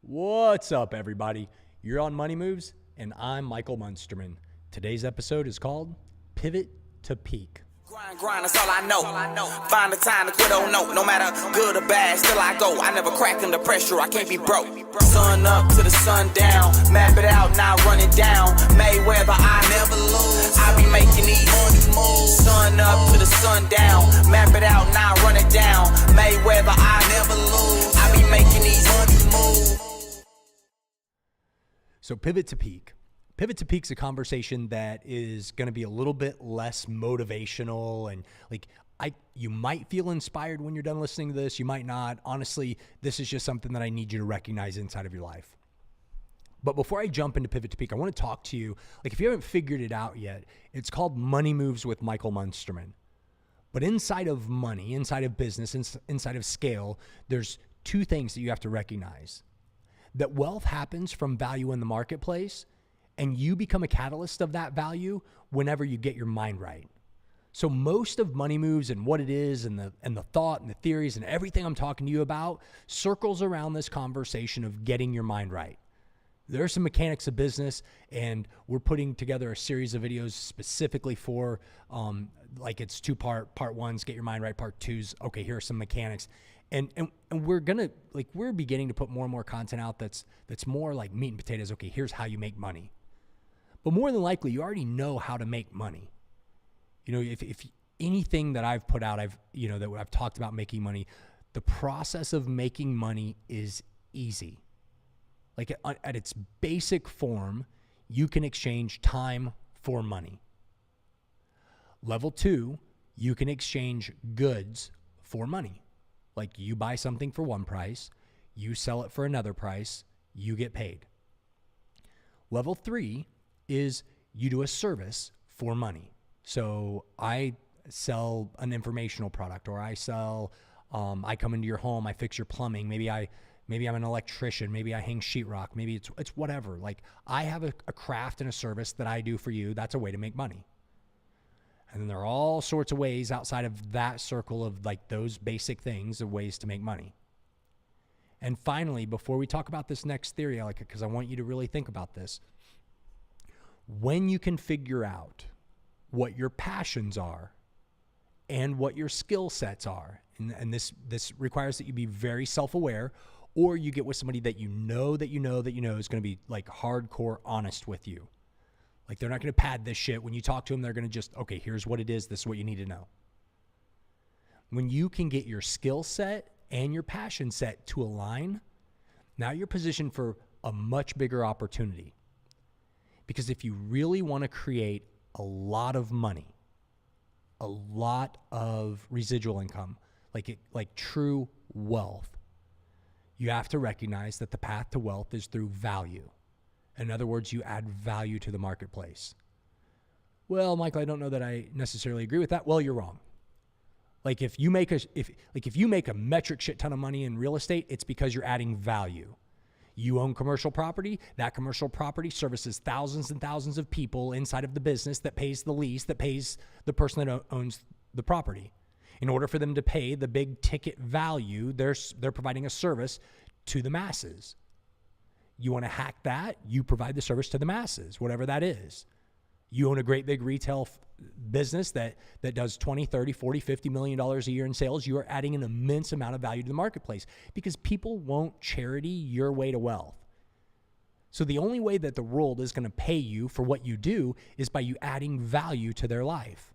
What's up, everybody? You're on Money Moves, and I'm Michael Munsterman. Today's episode is called Pivot to Peak. Grind, that's all I know. Find the time to quit, oh no matter good or bad, still I go. I never crack under pressure, I can't be broke. Sun up to the sun down, map it out, now run it down. Mayweather, I never lose. I be making these money moves. Sun up to the sun down, map it out, now run it down. Mayweather, I never lose. I be making these money moves. So Pivot to Peak. Pivot to Peak's a conversation that is going to be a little bit less motivational, and you might feel inspired when you're done listening to this. You might not. Honestly, this is just something that I need you to recognize inside of your life. But before I jump into Pivot to Peak, I want to talk to you. If you haven't figured it out yet, it's called Money Moves with Michael Munsterman. But inside of money, inside of business, inside of scale, there's two things that you have to recognize. That wealth happens from value in the marketplace, and you become a catalyst of that value whenever you get your mind right. So most of Money Moves and what it is and the thought and the theories and everything I'm talking to you about circles around this conversation of getting your mind right. There are some mechanics of business, and we're putting together a series of videos specifically for, it's part one's get your mind right, part two's, okay, here are some mechanics. And we're beginning to put more and more content out that's more like meat and potatoes. Okay, here's how you make money. But more than likely, you already know how to make money. You know, if anything that I've put out, that I've talked about making money, the process of making money is easy. Like at its basic form, you can exchange time for money. Level 2, you can exchange goods for money. Like you buy something for one price, you sell it for another price, you get paid. Level 3 is you do a service for money. So I sell an informational product, or I I come into your home, I fix your plumbing. Maybe I'm an electrician. Maybe I hang sheetrock. Maybe it's whatever. Like I have a craft and a service that I do for you. That's a way to make money. And then there are all sorts of ways outside of that circle of like those basic things of ways to make money. And finally, before we talk about this next theory, because I want you to really think about this, when you can figure out what your passions are and what your skill sets are, and this requires that you be very self-aware, or you get with somebody that you know is going to be like hardcore honest with you. Like they're not going to pad this shit. When you talk to them, they're going to just, okay, here's what it is. This is what you need to know. When you can get your skill set and your passion set to align, now you're positioned for a much bigger opportunity. Because if you really want to create a lot of money, a lot of residual income, like true wealth, you have to recognize that the path to wealth is through value. In other words, you add value to the marketplace. Well, Michael, I don't know that I necessarily agree with that. Well, you're wrong. Like if you make a metric shit ton of money in real estate, it's because you're adding value. You own commercial property. That commercial property services thousands and thousands of people inside of the business that pays the lease, that pays the person that owns the property. In order for them to pay the big ticket value, they're providing a service to the masses. You want to hack that, you provide the service to the masses, whatever that is. You own a great big retail business that does 20, 30, 40, $50 million a year in sales. You are adding an immense amount of value to the marketplace because people won't charity your way to wealth. So the only way that the world is going to pay you for what you do is by you adding value to their life.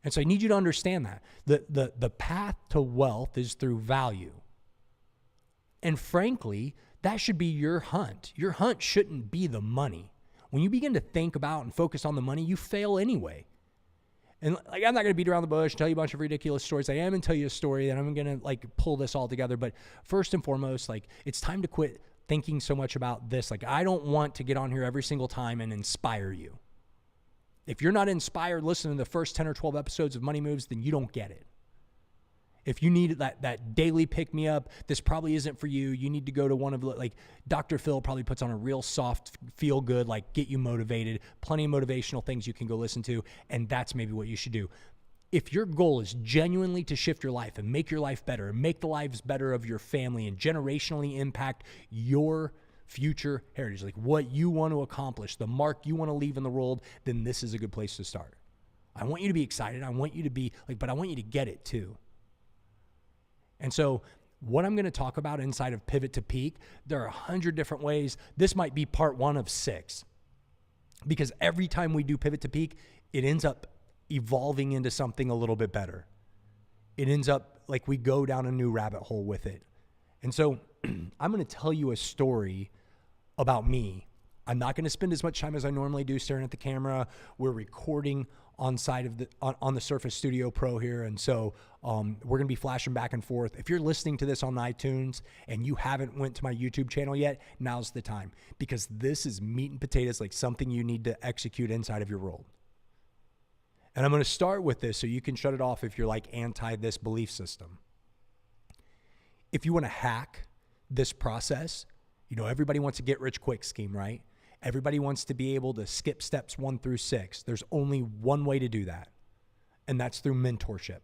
And so I need you to understand that. The path to wealth is through value. And frankly, that should be your hunt. Your hunt shouldn't be the money. When you begin to think about and focus on the money, you fail anyway. And I'm not going to beat around the bush, tell you a bunch of ridiculous stories. I am going to tell you a story that I'm going to pull this all together. But first and foremost, it's time to quit thinking so much about this. I don't want to get on here every single time and inspire you. If you're not inspired listening to the first 10 or 12 episodes of Money Moves, then you don't get it. If you need that daily pick-me-up, this probably isn't for you. You need to go to one of Dr. Phil probably puts on a real soft, feel-good, get you motivated, plenty of motivational things you can go listen to, and that's maybe what you should do. If your goal is genuinely to shift your life and make your life better and make the lives better of your family and generationally impact your future heritage, like what you want to accomplish, the mark you want to leave in the world, then this is a good place to start. I want you to be excited. I want you to be like, but I want you to get it too. And so what I'm going to talk about inside of Pivot to Peak, there are 100 different ways. This might be part 1 of 6, because every time we do Pivot to Peak, it ends up evolving into something a little bit better. It ends up like we go down a new rabbit hole with it. And so I'm going to tell you a story about me. I'm not going to spend as much time as I normally do staring at the camera. We're recording on the Surface Studio Pro here. And so we're going to be flashing back and forth. If you're listening to this on iTunes and you haven't went to my YouTube channel yet, now's the time, because this is meat and potatoes, like something you need to execute inside of your world. And I'm going to start with this so you can shut it off if you're like anti this belief system. If you want to hack this process, you know, everybody wants a get rich quick scheme, right? Everybody wants to be able to skip steps 1 through 6. There's only one way to do that, and that's through mentorship.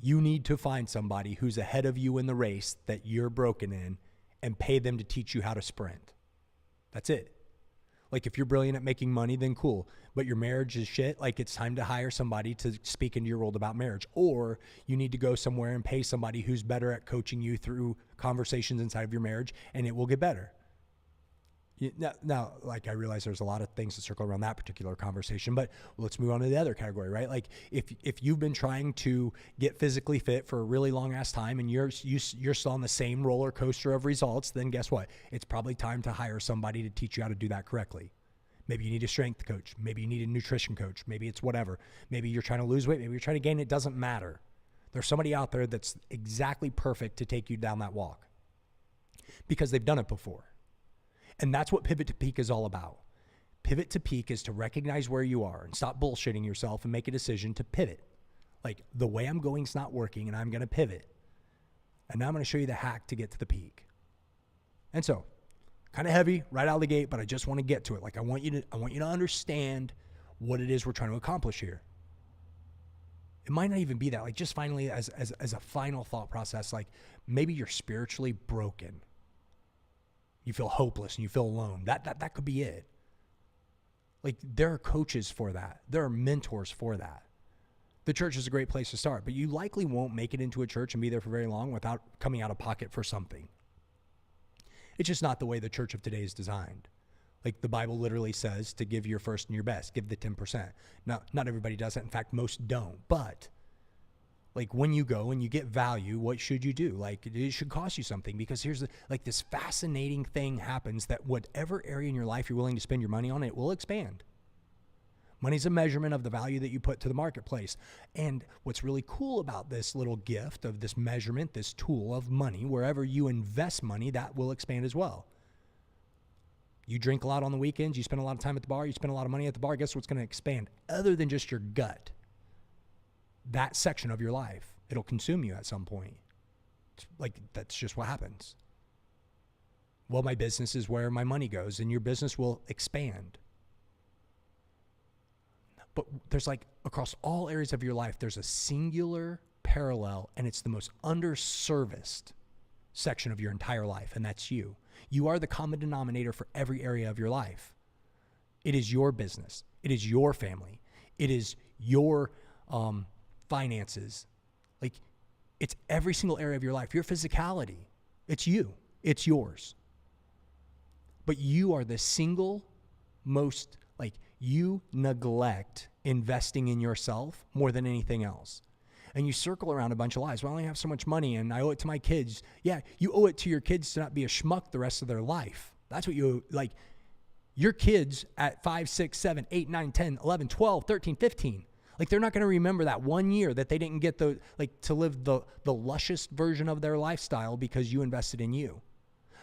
You need to find somebody who's ahead of you in the race that you're broken in and pay them to teach you how to sprint. That's it. Like if you're brilliant at making money, then cool. But your marriage is shit, like it's time to hire somebody to speak into your world about marriage. Or you need to go somewhere and pay somebody who's better at coaching you through conversations inside of your marriage, and it will get better. Now, like I realize there's a lot of things to circle around that particular conversation, but let's move on to the other category, right? Like if you've been trying to get physically fit for a really long ass time and you're still on the same roller coaster of results, then guess what? It's probably time to hire somebody to teach you how to do that correctly. Maybe you need a strength coach. Maybe you need a nutrition coach. Maybe it's whatever. Maybe you're trying to lose weight. Maybe you're trying to gain. It doesn't matter. There's somebody out there that's exactly perfect to take you down that walk because they've done it before. And that's what Pivot to Peak is all about. Pivot to Peak is to recognize where you are and stop bullshitting yourself and make a decision to pivot. Like the way I'm going is not working and I'm going to pivot. And now I'm going to show you the hack to get to the peak. And so, kind of heavy right out of the gate, but I just want to get to it. Like I want you to understand what it is we're trying to accomplish here. It might not even be that. Like just finally as a final thought process, like maybe you're spiritually broken. You feel hopeless and you feel alone. That could be it. Like there are coaches for that. There are mentors for that. The church is a great place to start, but you likely won't make it into a church and be there for very long without coming out of pocket for something. It's just not the way the church of today is designed. Like the Bible literally says to give your first and your best, give the 10%. Now, not everybody does that. In fact, most don't, but like when you go and you get value, what should you do? Like it should cost you something, because here's this fascinating thing happens that whatever area in your life you're willing to spend your money on, it will expand. Money's a measurement of the value that you put to the marketplace. And what's really cool about this little gift of this measurement, this tool of money, wherever you invest money, that will expand as well. You drink a lot on the weekends, you spend a lot of time at the bar, you spend a lot of money at the bar, guess what's going to expand? Other than just your gut. That section of your life, it'll consume you at some point. Like that's just what happens. Well, my business is where my money goes, and your business will expand. But there's like across all areas of your life, there's a singular parallel, and it's the most underserviced section of your entire life, and that's you. You are the common denominator for every area of your life. It is your business. It is your family. It is your finances. Like it's every single area of your life. Your physicality, it's you. It's yours. But you are the single most, like you neglect investing in yourself more than anything else. And you circle around a bunch of lies. Well, I only have so much money and I owe it to my kids. Yeah, you owe it to your kids to not be a schmuck the rest of their life. That's what you like. Your kids at 5, 6, 7, 8, 9, 10, 11, 12, 13, 15. Like they're not going to remember that 1 year that they didn't get to live the luscious version of their lifestyle because you invested in you.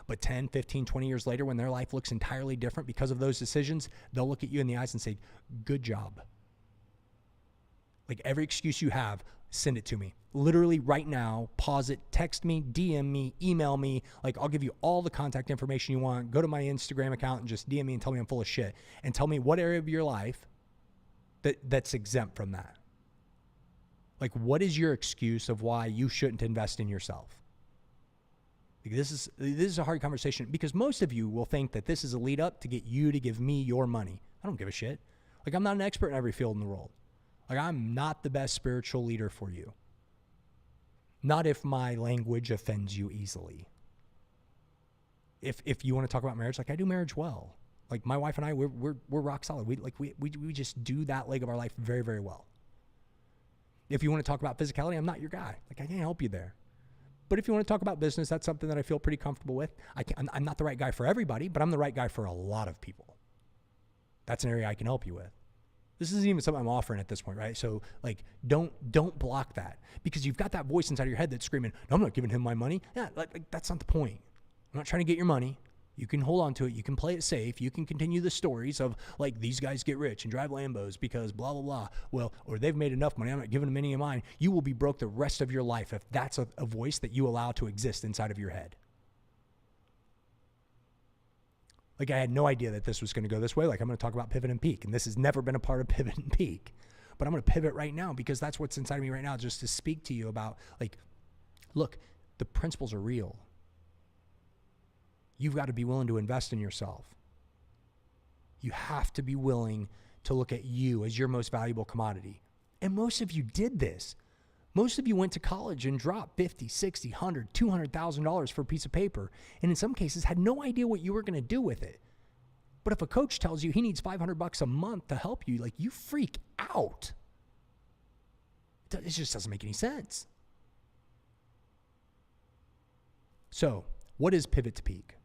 But 10, 15, 20 years later, when their life looks entirely different because of those decisions, they'll look at you in the eyes and say, good job. Like every excuse you have, send it to me. Literally right now, pause it, text me, DM me, email me. Like I'll give you all the contact information you want. Go to my Instagram account and just DM me and tell me I'm full of shit. And tell me what area of your life that's exempt from that. Like, what is your excuse of why you shouldn't invest in yourself? Like, this is a hard conversation because most of you will think that this is a lead up to get you to give me your money. I don't give a shit. Like, I'm not an expert in every field in the world. Like, I'm not the best spiritual leader for you. Not if my language offends you easily. If you want to talk about marriage, like, I do marriage well. Like, my wife and I, we're rock solid. We just do that leg of our life very, very well. If you want to talk about physicality, I'm not your guy. Like, I can't help you there. But if you want to talk about business, that's something that I feel pretty comfortable with. I'm not the right guy for everybody, but I'm the right guy for a lot of people. That's an area I can help you with. This isn't even something I'm offering at this point, right? So, like, don't block that because you've got that voice inside of your head that's screaming, no, I'm not giving him my money. Yeah, like that's not the point. I'm not trying to get your money. You can hold on to it. You can play it safe. You can continue the stories of, like, these guys get rich and drive Lambos because blah, blah, blah. Well, or they've made enough money. I'm not giving them any of mine. You will be broke the rest of your life if that's a voice that you allow to exist inside of your head. Like, I had no idea that this was going to go this way. Like, I'm going to talk about pivot and peak, and this has never been a part of pivot and peak. But I'm going to pivot right now because that's what's inside of me right now, just to speak to you about, like, look, the principles are real. You've got to be willing to invest in yourself. You have to be willing to look at you as your most valuable commodity. And most of you did this. Most of you went to college and dropped $50, $60, $100, $200,000 for a piece of paper. And in some cases had no idea what you were going to do with it. But if a coach tells you he needs $500 a month to help you, like, you freak out. It just doesn't make any sense. So, what is pivot to peak?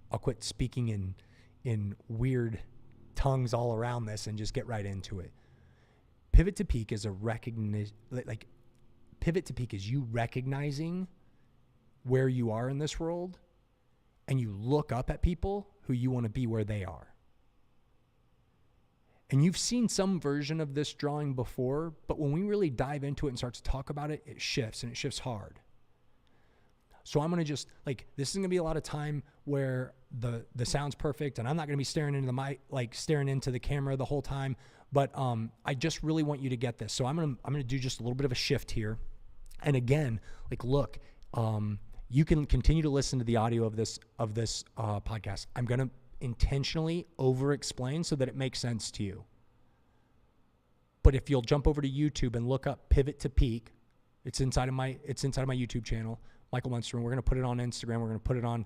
I'll quit speaking in weird tongues all around this and just get right into it. Pivot to peak is pivot to peak is you recognizing where you are in this world and you look up at people who you want to be where they are. And you've seen some version of this drawing before, but when we really dive into it and start to talk about it, it shifts, and it shifts hard. So I'm going to just, like, this is going to be a lot of time where the sound's perfect and I'm not going to be staring into the mic, like staring into the camera the whole time. But I just really want you to get this. So I'm going to do just a little bit of a shift here. And again, like, look, you can continue to listen to the audio of this podcast. I'm going to intentionally over-explain so that it makes sense to you. But if you'll jump over to YouTube and look up Pivot to Peak, it's inside of my YouTube channel, Michael Munsterman. We're going to put it on Instagram. We're going to put it on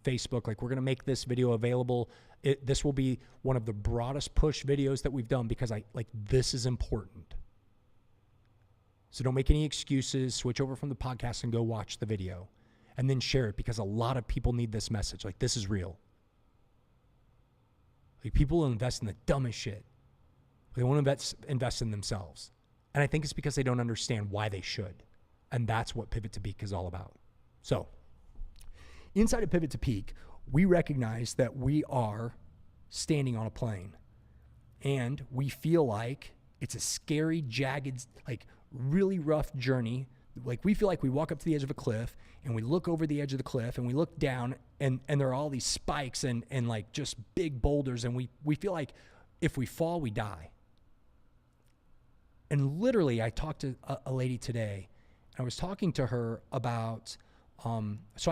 Facebook. Like, we're going to make this video available. This will be one of the broadest push videos that we've done because this is important. So don't make any excuses. Switch over from the podcast and go watch the video and then share it because a lot of people need this message. Like, this is real. Like, people will invest in the dumbest shit. They won't invest in themselves. And I think it's because they don't understand why they should. And that's what Pivot to Peak is all about. So, inside of Pivot to Peak, we recognize that we are standing on a plane. And we feel like it's a scary, jagged, like, really rough journey. Like, we feel like we walk up to the edge of a cliff and we look over the edge of the cliff and we look down and there are all these spikes and like just big boulders. And we feel like if we fall, we die. And literally, I talked to a lady today. I was talking to her about, so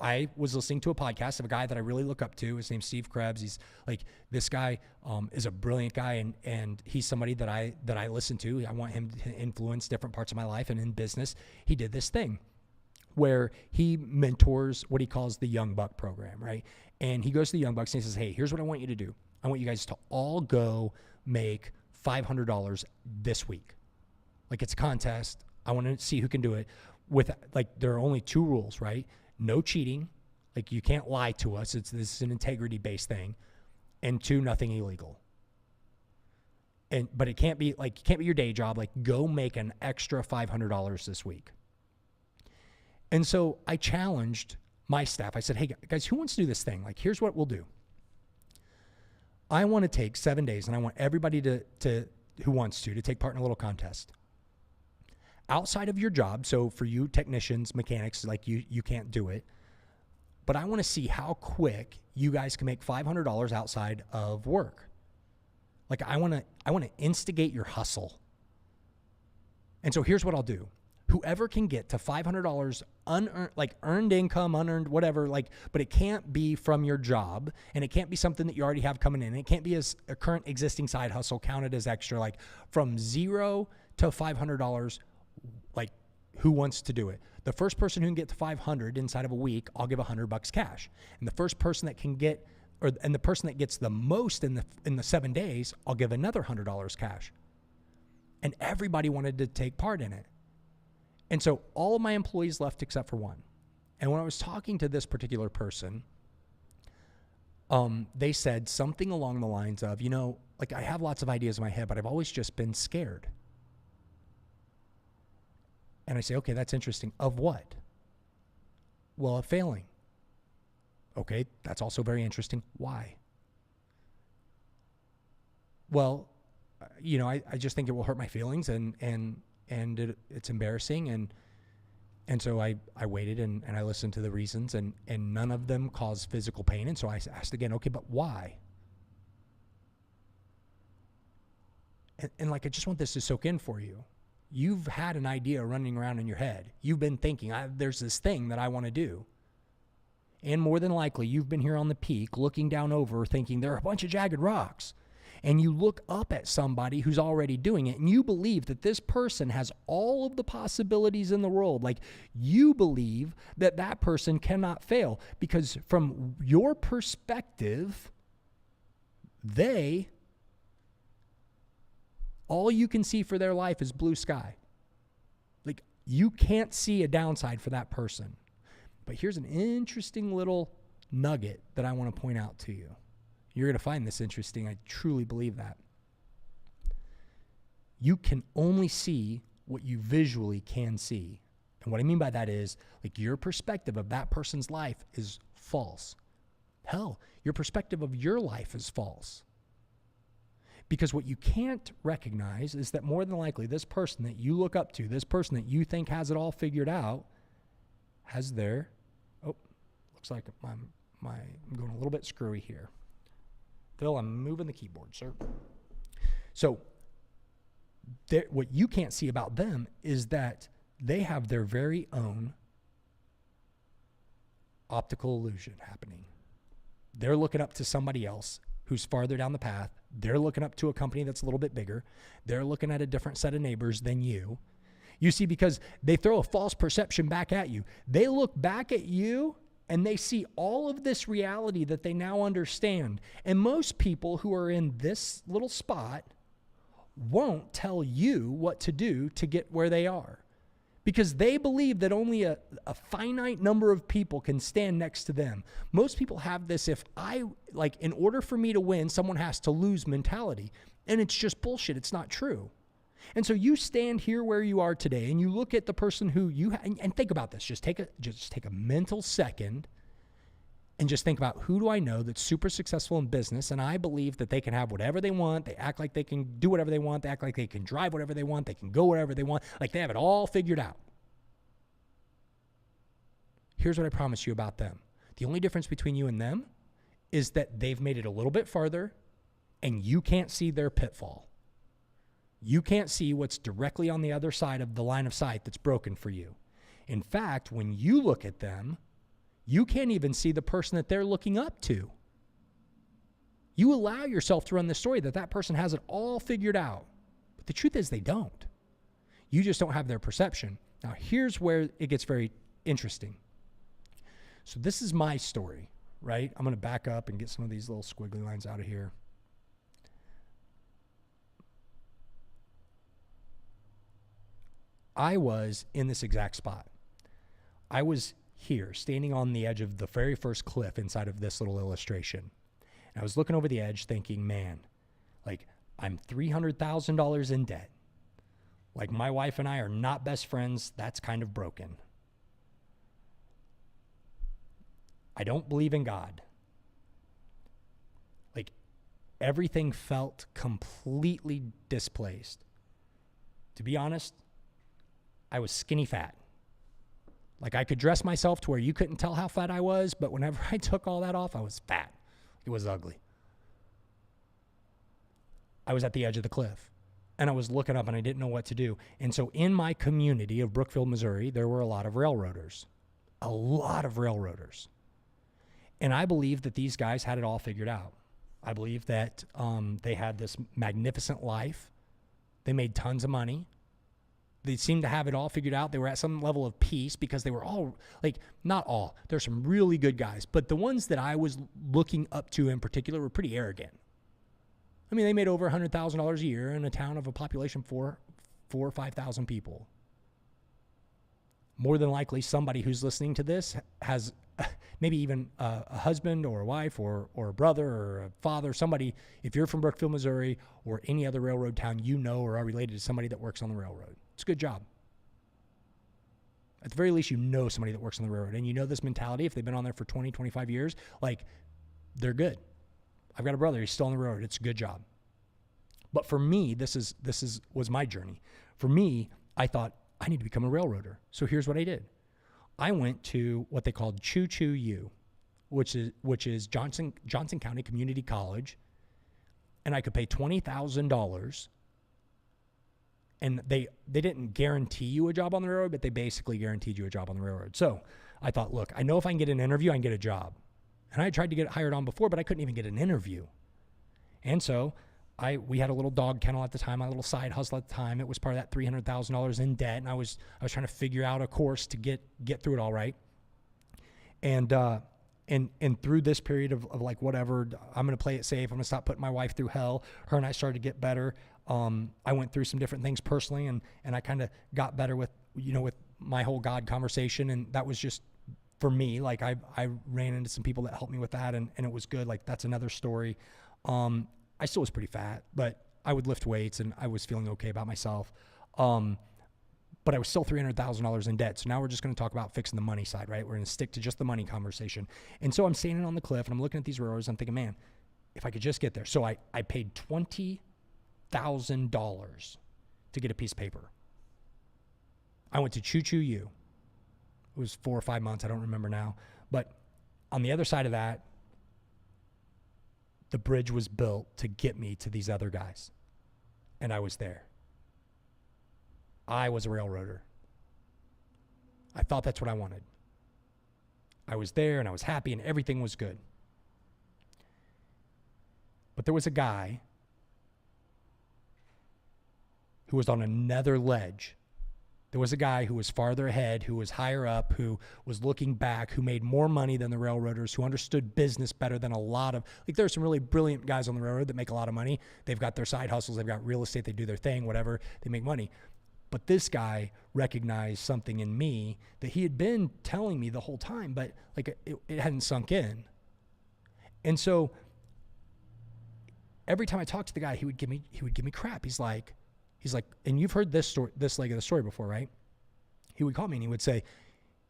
I was listening to a podcast of a guy that I really look up to. His name's Steve Krebs. He's like, this guy is a brilliant guy, and he's somebody that I listen to. I want him to influence different parts of my life. And in business, he did this thing where he mentors what he calls the Young Buck program, right? And he goes to the Young Bucks and he says, hey, here's what I want you to do. I want you guys to all go make $500 this week. Like, it's a contest. I want to see who can do it with, like, there are only 2 rules, right? No cheating. Like, you can't lie to us. This is an integrity-based thing. And 2, nothing illegal. But it can't be your day job. Like, go make an extra $500 this week. And so I challenged my staff. I said, hey guys, who wants to do this thing? Like, here's what we'll do. I want to take 7 days and I want everybody to who wants to take part in a little contest. Outside of your job, so for you technicians, mechanics, like you can't do it, but I want to see how quick you guys can make $500 outside of work. Like, I want to instigate your hustle. And so here's what I'll do. Whoever can get to $500 unearned, like earned income, unearned, whatever, but it can't be from your job, and it can't be something that you already have coming in. It can't be as a current existing side hustle counted as extra, like from $0 to $500, like who wants to do it? The first person who can get to 500 inside of a week, I'll give $100 cash. And the first person that can get, and the person that gets the most in the 7 days, I'll give another $100 cash. And everybody wanted to take part in it. And so all of my employees left except for one. And when I was talking to this particular person, they said something along the lines of, like I have lots of ideas in my head, but I've always just been scared. And I say, okay, that's interesting. Of what? Well, of failing. Okay, that's also very interesting. Why? Well, I just think it will hurt my feelings and it's embarrassing. And so I waited and I listened to the reasons and none of them caused physical pain. And so I asked again, okay, but why? And like, I just want this to soak in for you. You've had an idea running around in your head. You've been thinking, there's this thing that I want to do. And more than likely, you've been here on the peak looking down over thinking there are a bunch of jagged rocks. And you look up at somebody who's already doing it, and you believe that this person has all of the possibilities in the world. Like, you believe that that person cannot fail because from your perspective, all you can see for their life is blue sky. Like, you can't see a downside for that person. But here's an interesting little nugget that I want to point out to you. You're going to find this interesting. I truly believe that. You can only see what you visually can see. And what I mean by that is, like, your perspective of that person's life is false. Hell, your perspective of your life is false. Because what you can't recognize is that more than likely this person that you look up to, this person that you think has it all figured out, has looks like I'm going a little bit screwy here. Phil, I'm moving the keyboard, sir. So what you can't see about them is that they have their very own optical illusion happening. They're looking up to somebody else who's farther down the path. They're looking up to a company that's a little bit bigger. They're looking at a different set of neighbors than you. You see, because they throw a false perception back at you. They look back at you and they see all of this reality that they now understand. And most people who are in this little spot won't tell you what to do to get where they are. Because they believe that only a finite number of people can stand next to them. Most people have this, in order for me to win, someone has to lose mentality. And it's just bullshit. It's not true. And so you stand here where you are today and you look at the person who and think about this. Just take a mental second and just think about, who do I know that's super successful in business, and I believe that they can have whatever they want. They act like they can do whatever they want. They act like they can drive whatever they want. They can go wherever they want. Like, they have it all figured out. Here's what I promise you about them. The only difference between you and them is that they've made it a little bit further and you can't see their pitfall. You can't see what's directly on the other side of the line of sight that's broken for you. In fact, when you look at them, you can't even see the person that they're looking up to. You allow yourself to run the story that that person has it all figured out. But the truth is they don't. You just don't have their perception. Now, here's where it gets very interesting. So this is my story, right? I'm going to back up and get some of these little squiggly lines out of here. I was in this exact spot. I was here, standing on the edge of the very first cliff inside of this little illustration. And I was looking over the edge thinking, man, like, I'm $300,000 in debt. Like, my wife and I are not best friends. That's kind of broken. I don't believe in God. Like, everything felt completely displaced. To be honest, I was skinny fat. Like, I could dress myself to where you couldn't tell how fat I was, but whenever I took all that off, I was fat. It was ugly. I was at the edge of the cliff. and I was looking up and I didn't know what to do. And so in my community of Brookfield, Missouri, there were a lot of railroaders. And I believe that these guys had it all figured out. I believe that they had this magnificent life. They made tons of money. They seemed to have it all figured out. They were at some level of peace because they were all, like, not all. There's some really good guys. But the ones that I was looking up to in particular were pretty arrogant. I mean, they made over $100,000 a year in a town of a population of 4,000 or 5,000 people. More than likely, somebody who's listening to this has maybe even a husband or a wife or a brother or a father, somebody. If you're from Brookfield, Missouri, or any other railroad town, you know or are related to somebody that works on the railroad. It's a good job. At the very least, you know somebody that works on the railroad, and you know this mentality. If they've been on there for 20, 25 years, like, they're good. I've got a brother, he's still on the railroad. It's a good job. But for me, this was my journey. For me, I thought, I need to become a railroader. So here's what I did. I went to what they called Choo Choo U, which is Johnson County Community College, and I could pay $20,000. And they didn't guarantee you a job on the railroad, but they basically guaranteed you a job on the railroad. So I thought, look, I know if I can get an interview, I can get a job. And I tried to get hired on before, but I couldn't even get an interview. And so we had a little dog kennel at the time, my little side hustle at the time. It was part of that $300,000 in debt, and I was trying to figure out a course to get through it all right. And through this period of like, whatever, I'm going to play it safe. I'm going to stop putting my wife through hell. Her and I started to get better. I went through some different things personally, and I kind of got better with my whole God conversation, and that was just, for me, like, I ran into some people that helped me with that, and it was good. Like, that's another story. I still was pretty fat, but I would lift weights and I was feeling okay about myself. But I was still $300,000 in debt. So now we're just going to talk about fixing the money side, right? We're going to stick to just the money conversation. And so I'm standing on the cliff and I'm looking at these railroads. I'm thinking, man, if I could just get there. So I paid $20,000 to get a piece of paper. I went to Choo Choo U. It was 4 or 5 months. I don't remember now. But on the other side of that, the bridge was built to get me to these other guys. And I was there. I was a railroader. I thought that's what I wanted. I was there and I was happy and everything was good. But there was a guy who was on another ledge. There was a guy who was farther ahead, who was higher up, who was looking back, who made more money than the railroaders, who understood business better than a lot of, like, there's some really brilliant guys on the railroad that make a lot of money. They've got their side hustles, they've got real estate, they do their thing, whatever, they make money. But this guy recognized something in me that he had been telling me the whole time, but like it hadn't sunk in. And so every time I talked to the guy, he would give me crap. He's like, and you've heard this leg of the story before, right? He would call me and he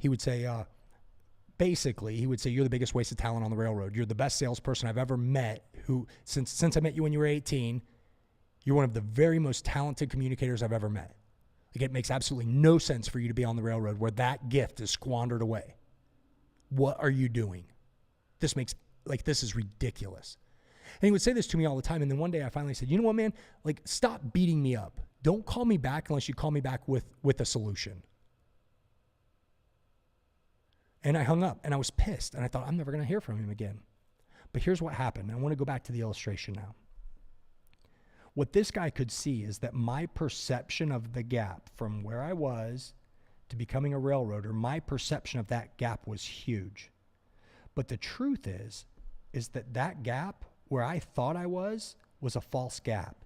would say, basically, he would say, you're the biggest waste of talent on the railroad. You're the best salesperson I've ever met, who, since I met you when you were 18, you're one of the very most talented communicators I've ever met. Like, it makes absolutely no sense for you to be on the railroad where that gift is squandered away. What are you doing? This is ridiculous. And he would say this to me all the time. And then one day I finally said, you know what, man? Like, stop beating me up. Don't call me back unless you call me back with a solution. And I hung up and I was pissed. And I thought, I'm never going to hear from him again. But here's what happened. I want to go back to the illustration now. What this guy could see is that my perception of the gap from where I was to becoming a railroader, my perception of that gap was huge. But the truth is that gap where I thought I was a false gap.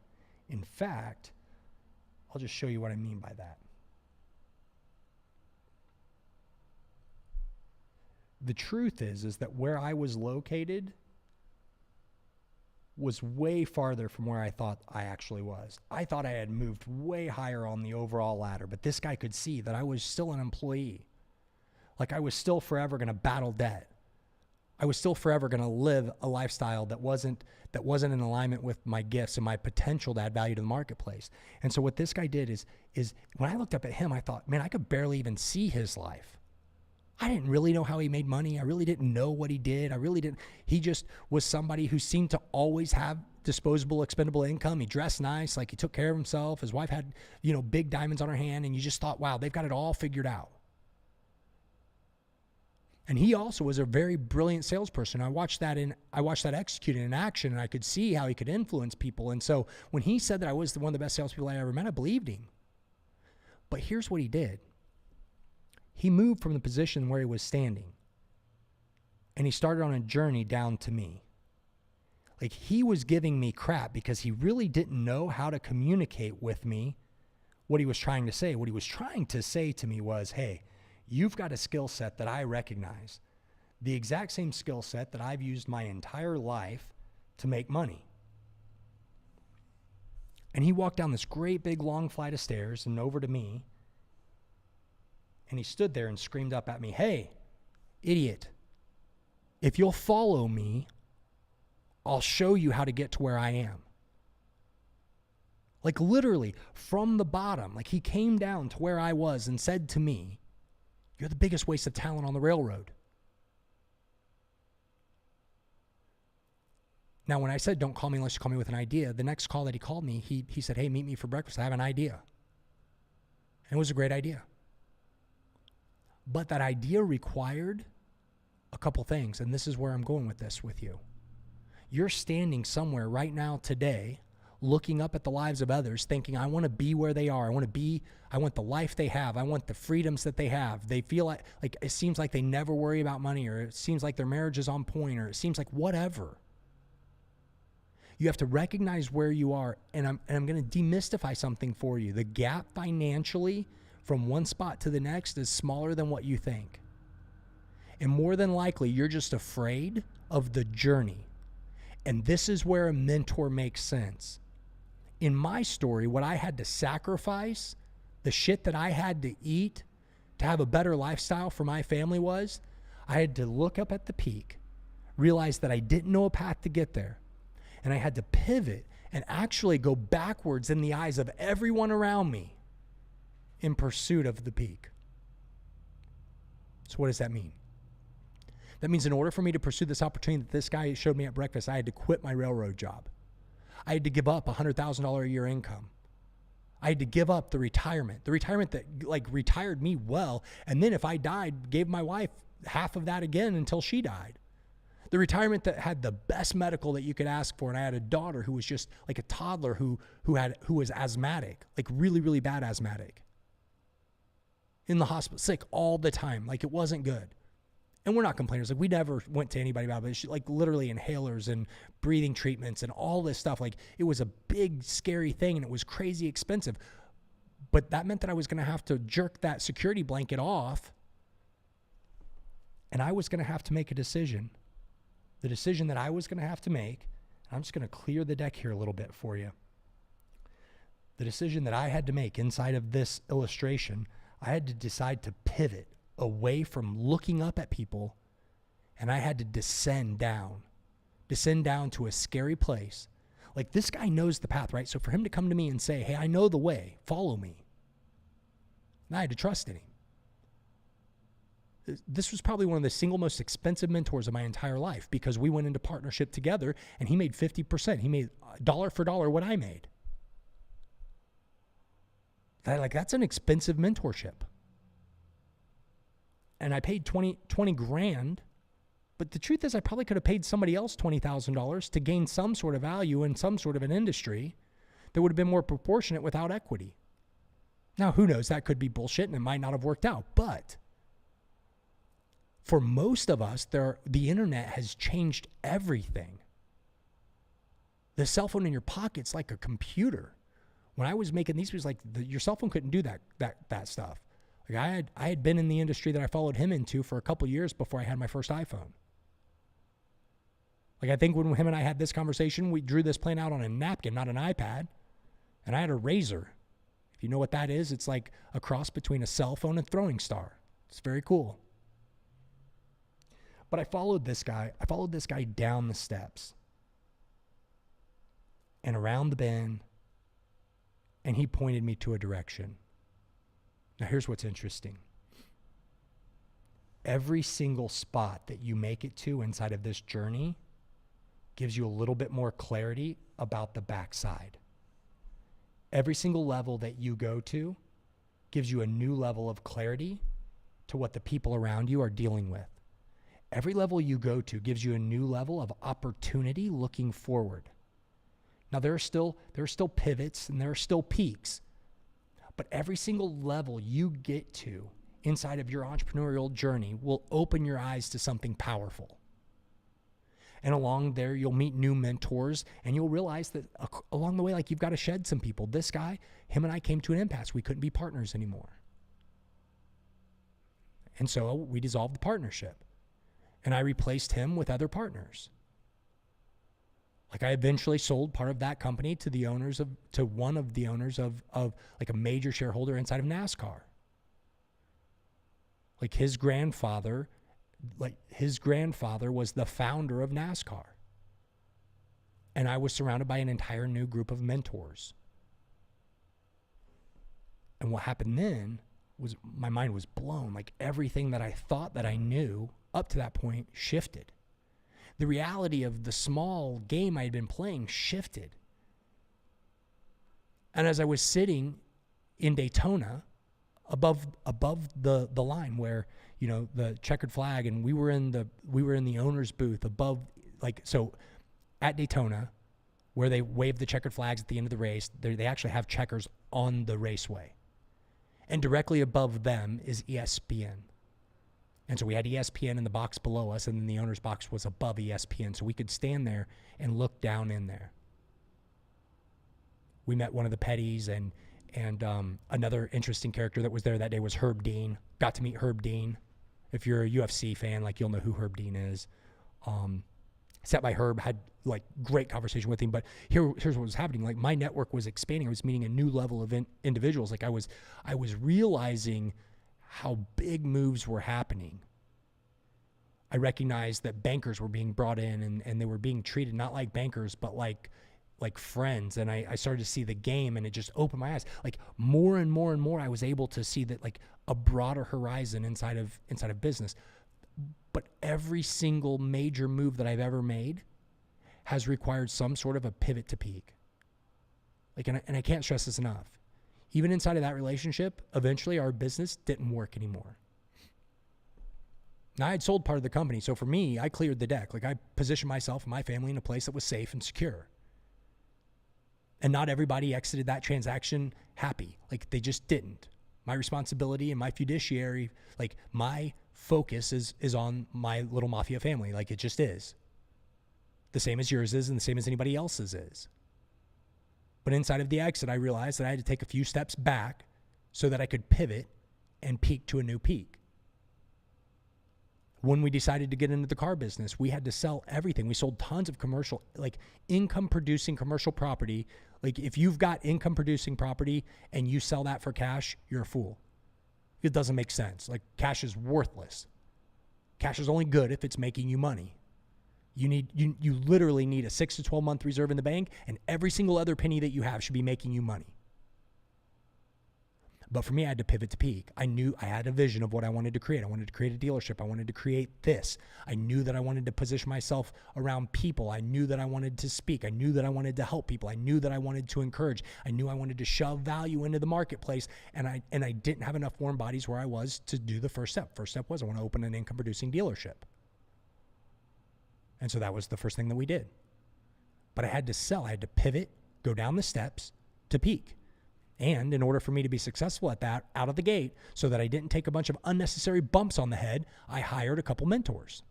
In fact, I'll just show you what I mean by that. The truth is that where I was located was way farther from where I thought I actually was. I thought I had moved way higher on the overall ladder, but this guy could see that I was still an employee. Like, I was still forever going to battle debt. I was still forever going to live a lifestyle that wasn't in alignment with my gifts and my potential to add value to the marketplace. And so what this guy did is when I looked up at him, I thought, man, I could barely even see his life. I didn't really know how he made money. I really didn't know what he did. He just was somebody who seemed to always have disposable, expendable income. He dressed nice, like he took care of himself. His wife had, big diamonds on her hand, and you just thought, wow, they've got it all figured out. And he also was a very brilliant salesperson. I watched that executed in action, and I could see how he could influence people. And so when he said that I was one of the best salespeople I ever met, I believed him. But here's what he did. He moved from the position where he was standing, and he started on a journey down to me. Like, he was giving me crap because he really didn't know how to communicate with me what he was trying to say. What he was trying to say to me was, hey, you've got a skill set that I recognize, the exact same skill set that I've used my entire life to make money. And he walked down this great big long flight of stairs and over to me, and he stood there and screamed up at me, hey, idiot, if you'll follow me, I'll show you how to get to where I am. Like, literally from the bottom, like, he came down to where I was and said to me, you're the biggest waste of talent on the railroad. Now, when I said, don't call me unless you call me with an idea, the next call that he called me, he said, hey, meet me for breakfast. I have an idea. And it was a great idea. But that idea required a couple things, and this is where I'm going with this with you. You're standing somewhere right now today, looking up at the lives of others, thinking, I want to be where they are. I want the life they have. I want the freedoms that they have. They feel like it seems like they never worry about money, or it seems like their marriage is on point, or it seems like whatever. You have to recognize where you are, and I'm going to demystify something for you. The gap financially from one spot to the next is smaller than what you think. And more than likely, you're just afraid of the journey. And this is where a mentor makes sense. In my story, what I had to sacrifice, the shit that I had to eat to have a better lifestyle for my family was, I had to look up at the peak, realize that I didn't know a path to get there, and I had to pivot and actually go backwards in the eyes of everyone around me in pursuit of the peak. So what does that mean? That means in order for me to pursue this opportunity that this guy showed me at breakfast, I had to quit my railroad job. I had to give up $100,000 a year income. I had to give up the retirement that retired me well. And then if I died, gave my wife half of that again until she died. The retirement that had the best medical that you could ask for. And I had a daughter who was just like a toddler who was asthmatic, like really, really bad asthmatic. In the hospital, sick all the time. Like, it wasn't good. And we're not complainers. Like, we never went to anybody about it. But like, literally inhalers and breathing treatments and all this stuff. Like, it was a big, scary thing, and it was crazy expensive. But that meant that I was going to have to jerk that security blanket off, and I was going to have to make a decision. The decision that I was going to have to make, I'm just going to clear the deck here a little bit for you. The decision that I had to make inside of this illustration, I had to decide to pivot away from looking up at people, and I had to descend down to a scary place. Like, this guy knows the path, right? So for him to come to me and say, hey, I know the way, follow me. And I had to trust in him. This was probably one of the single most expensive mentors of my entire life, because we went into partnership together and he made 50%. He made dollar for dollar what I made. That's an expensive mentorship. And I paid 20 grand, but the truth is I probably could have paid somebody else $20,000 to gain some sort of value in some sort of an industry that would have been more proportionate without equity. Now, who knows? That could be bullshit and it might not have worked out. But for most of us, the internet has changed everything. The cell phone in your pocket's like a computer. When I was making these videos, your cell phone couldn't do that stuff. Like, I had been in the industry that I followed him into for a couple years before I had my first iPhone. Like, I think when him and I had this conversation, we drew this plan out on a napkin, not an iPad. And I had a Razor. If you know what that is, it's like a cross between a cell phone and throwing star. It's very cool. But I followed this guy down the steps and around the bend, and he pointed me to a direction. Now, here's what's interesting. every single spot that you make it to inside of this journey gives you a little bit more clarity about the backside. Every single level that you go to gives you a new level of clarity to what the people around you are dealing with. Every level you go to gives you a new level of opportunity looking forward. Now, there are still pivots and there are still peaks, but every single level you get to inside of your entrepreneurial journey will open your eyes to something powerful. And along there, you'll meet new mentors, and you'll realize that along the way, like, you've got to shed some people. This guy, him and I came to an impasse. We couldn't be partners anymore. And so we dissolved the partnership, and I replaced him with other partners. Like, I eventually sold part of that company to one of the owners of like a major shareholder inside of NASCAR. Like, his grandfather was the founder of NASCAR. And I was surrounded by an entire new group of mentors. And what happened then was my mind was blown. Like, everything that I thought that I knew up to that point shifted. The reality of the small game I had been playing shifted. And as I was sitting in Daytona, above the line where, you know, the checkered flag, and we were in the owner's booth above, like, so at Daytona, where they wave the checkered flags at the end of the race, they actually have checkers on the raceway. And directly above them is ESPN. And so we had ESPN in the box below us, and then the owner's box was above ESPN. So we could stand there and look down in there. We met one of the Petties, and another interesting character that was there that day was Herb Dean. Got to meet Herb Dean. If you're a UFC fan, like, you'll know who Herb Dean is. Sat by Herb, had like great conversation with him. But here's what was happening. Like, my network was expanding. I was meeting a new level of individuals. Like, I was realizing how big moves were happening. I recognized that bankers were being brought in, and they were being treated not like bankers, but like friends. And I started to see the game, and it just opened my eyes. Like, more and more and more, I was able to see that, like, a broader horizon inside of business. But every single major move that I've ever made has required some sort of a pivot to peak. Like, and I can't stress this enough. Even inside of that relationship, eventually our business didn't work anymore. Now, I had sold part of the company, so for me, I cleared the deck. Like, I positioned myself and my family in a place that was safe and secure. And not everybody exited that transaction happy. Like, they just didn't. My responsibility and my fiduciary, like, my focus is on my little mafia family. Like, it just is. The same as yours is, and the same as anybody else's is. But inside of the exit, I realized that I had to take a few steps back so that I could pivot and peak to a new peak. When we decided to get into the car business, we had to sell everything. We sold tons of commercial, like, income producing commercial property. Like, if you've got income producing property and you sell that for cash, you're a fool. It doesn't make sense. Like, cash is worthless. Cash is only good if it's making you money. You literally need a 6 to 12 month reserve in the bank, and every single other penny that you have should be making you money. But for me, I had to pivot to peak. I knew I had a vision of what I wanted to create. I wanted to create a dealership. I wanted to create this. I knew that I wanted to position myself around people. I knew that I wanted to speak. I knew that I wanted to help people. I knew that I wanted to encourage. I knew I wanted to shove value into the marketplace. And I didn't have enough warm bodies where I was to do the first step. First step was I want to open an income producing dealership. And so that was the first thing that we did. But I had to sell. I had to pivot, go down the steps to peak. And in order for me to be successful at that out of the gate, so that I didn't take a bunch of unnecessary bumps on the head, I hired a couple mentors.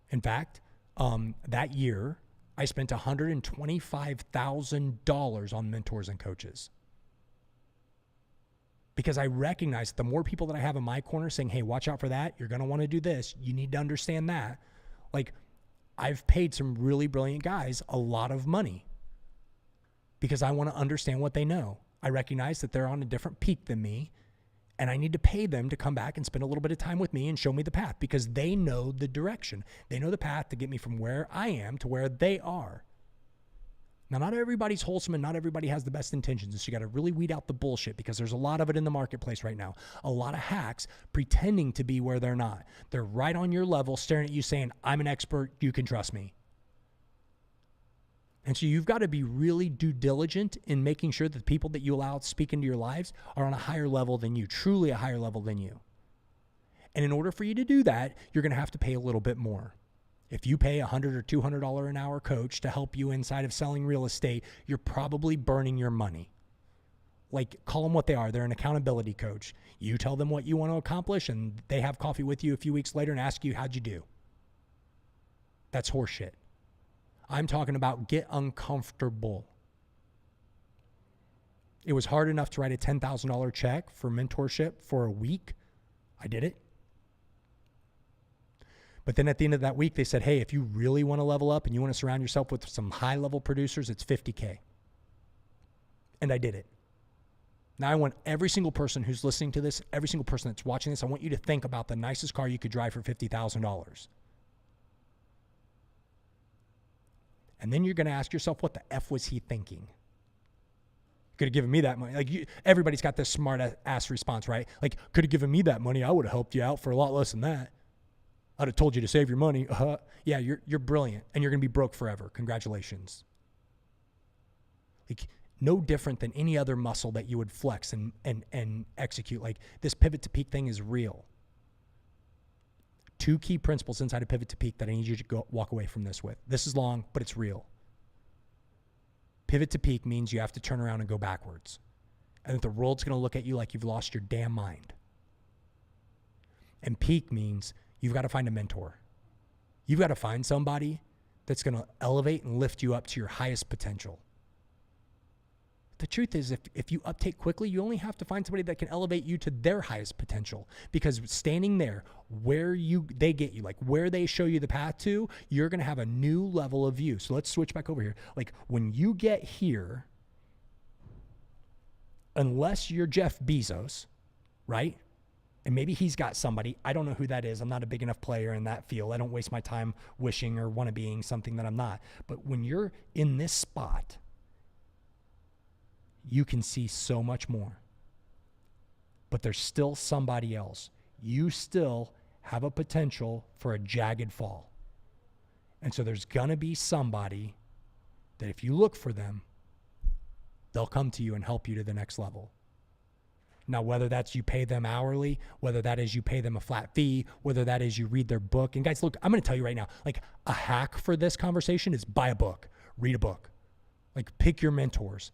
In fact, that year, I spent $125,000 on mentors and coaches. Because I recognized the more people that I have in my corner saying, hey, watch out for that. You're going to want to do this. You need to understand that. Like, I've paid some really brilliant guys a lot of money because I want to understand what they know. I recognize that they're on a different peak than me, and I need to pay them to come back and spend a little bit of time with me and show me the path, because they know the direction. They know the path to get me from where I am to where they are. Now, not everybody's wholesome and not everybody has the best intentions. So you got to really weed out the bullshit because there's a lot of it in the marketplace right now. A lot of hacks pretending to be where they're not. They're right on your level, staring at you saying, I'm an expert, you can trust me. And so you've got to be really due diligent in making sure that the people that you allow to speak into your lives are on a higher level than you, truly a higher level than you. And in order for you to do that, you're going to have to pay a little bit more. If you pay $100 or $200 an hour coach to help you inside of selling real estate, you're probably burning your money. Like, call them what they are. They're an accountability coach. You tell them what you want to accomplish, and they have coffee with you a few weeks later and ask you, how'd you do? That's horseshit. I'm talking about get uncomfortable. It was hard enough to write a $10,000 check for mentorship for a week. I did it. But then at the end of that week, they said, hey, if you really want to level up and you want to surround yourself with some high-level producers, it's $50K. And I did it. Now, I want every single person who's listening to this, every single person that's watching this, I want you to think about the nicest car you could drive for $50,000. And then you're going to ask yourself, what the F was he thinking? Could have given me that money. Like, everybody's got this smart ass response, right? Like, could have given me that money. I would have helped you out for a lot less than that. I'd have told you to save your money. Yeah, you're brilliant, and you're going to be broke forever. Congratulations. Like, no different than any other muscle that you would flex and execute. Like, this pivot to peak thing is real. 2 key principles inside of pivot to peak that I need you to walk away from this with. This is long, but it's real. Pivot to peak means you have to turn around and go backwards. And that the world's going to look at you like you've lost your damn mind. And peak means you've got to find a mentor. You've got to find somebody that's going to elevate and lift you up to your highest potential. The truth is, if you uptake quickly, you only have to find somebody that can elevate you to their highest potential. Because standing there, where they get you, like where they show you the path to, you're going to have a new level of view. So let's switch back over here. Like, when you get here, unless you're Jeff Bezos, right? And maybe he's got somebody. I don't know who that is. I'm not a big enough player in that field. I don't waste my time wishing or want to being something that I'm not. But when you're in this spot, you can see so much more. But there's still somebody else. You still have a potential for a jagged fall. And so there's going to be somebody that if you look for them, they'll come to you and help you to the next level. Now, whether that's you pay them hourly, whether that is you pay them a flat fee, whether that is you read their book. And guys, look, I'm going to tell you right now, like, a hack for this conversation is buy a book, read a book. Like, pick your mentors.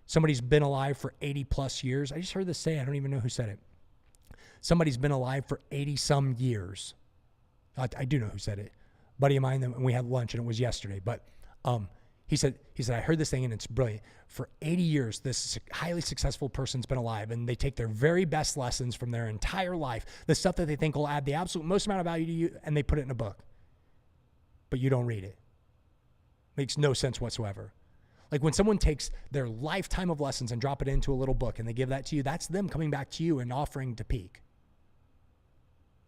Somebody's been alive for 80 plus years. I just heard this say, I don't even know who said it. Somebody's been alive for 80 some years. I do know who said it. Buddy of mine, and we had lunch, and it was yesterday. But he said, I heard this thing and it's brilliant. For 80 years, this highly successful person's been alive, and they take their very best lessons from their entire life, the stuff that they think will add the absolute most amount of value to you, and they put it in a book. But you don't read it. Makes no sense whatsoever. Like, when someone takes their lifetime of lessons and drop it into a little book and they give that to you, that's them coming back to you and offering to peak.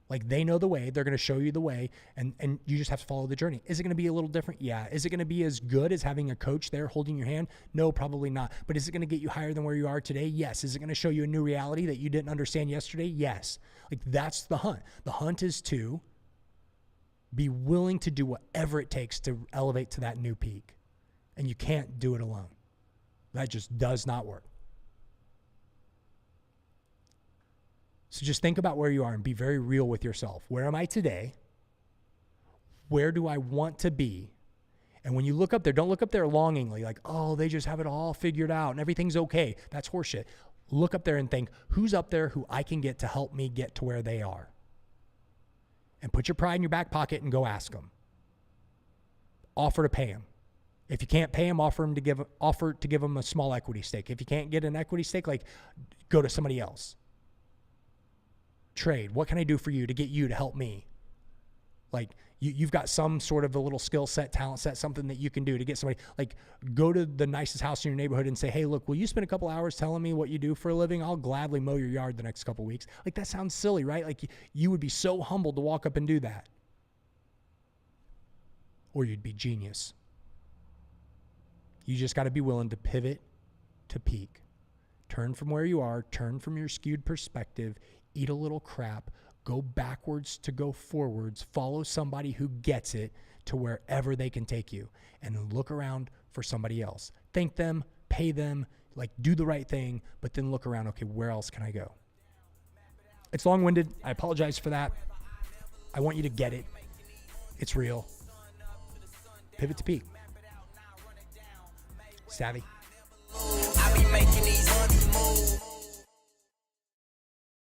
Like, they know the way, they're going to show you the way, and you just have to follow the journey. Is it going to be a little different? Yeah. Is it going to be as good as having a coach there holding your hand? No, probably not. But is it going to get you higher than where you are today? Yes. Is it going to show you a new reality that you didn't understand yesterday? Yes. Like, that's the hunt. The hunt is to be willing to do whatever it takes to elevate to that new peak. And you can't do it alone. That just does not work. So just think about where you are and be very real with yourself. Where am I today? Where do I want to be? And when you look up there, don't look up there longingly, like, oh, they just have it all figured out and everything's okay. That's horseshit. Look up there and think, who's up there who I can get to help me get to where they are? And put your pride in your back pocket and go ask them. Offer to pay them. If you can't pay them, offer to give them a small equity stake. If you can't get an equity stake, like, go to somebody else. Trade. What can I do for you to get you to help me? Like, you've got some sort of a little skill set, talent set, something that you can do to get somebody. Like, go to the nicest house in your neighborhood and say, hey, look, will you spend a couple hours telling me what you do for a living? I'll gladly mow your yard the next couple weeks. Like, that sounds silly, right? Like, you would be so humbled to walk up and do that. Or you'd be genius. You just got to be willing to pivot to peak. Turn from where you are, turn from your skewed perspective, eat a little crap, go backwards to go forwards, follow somebody who gets it to wherever they can take you, and look around for somebody else. Thank them, pay them, like do the right thing, but then look around, okay, where else can I go? It's long-winded. I apologize for that. I want you to get it. It's real. Pivot to peak. Savvy. I be making these